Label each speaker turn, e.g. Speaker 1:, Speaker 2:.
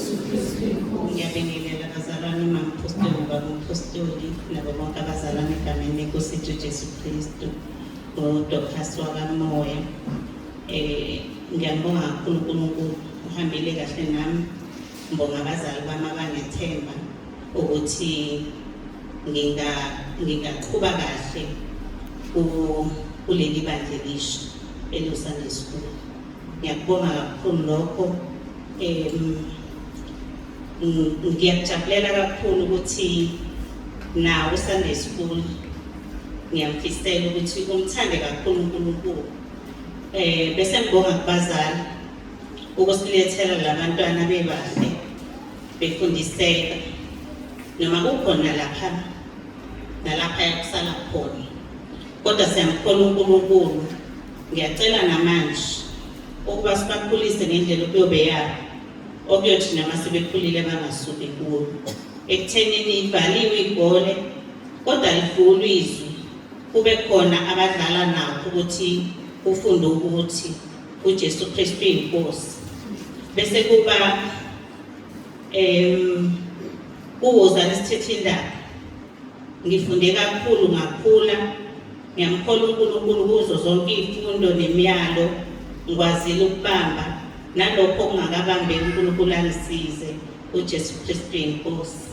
Speaker 1: Ngiyabingelela abazalwane uMamphostoli ubaba uMphostoli nabo bonke abazalwane egameni leNkosi yethu uJesu Kristu, uDoctor wakamoya. Ngiyambonga kakhulu uNkulunkulu uhambile kahle nami. Ngibonga abazali bami abangethemba ukuthi ngingaqhuba kahle kuleli bandla elisha eloSunday School. Ngiyakubonga kakhulu lokho. Ngiyakujabulela kakhulu ukuthi nawo uSunday School ngiyamfisela ukuthi umthande kakhulu uNkulunkulu. Bese ngibonga kubazali ukusilethela labantwana bebahle befundiseka noma kukhona lapha nalapha yakusala khona, kodwa siyamkhola uNkulunkulu. Ngiyacela namanje ukuba sibakhulise ngendlela okuyobe yabo okuyothi noma sebekhulile bangasuki kuwo ekuthenini ivaliwe igole kodwa livulwe izwi, kube khona abadlala nakho ukuthi ufunde ukuthi uJesu Kristu inkosi. Bese kuba uwozana isithethe indaba. Ngifunde kakhulu ngakhula, ngiyamkhola uNkulunkulu kuzo zonke izifundo nemiyalo, ngikwazile ukubamba nalokho okungakabambeki uNkulunkulu angisize uJesu Kristu inkosi.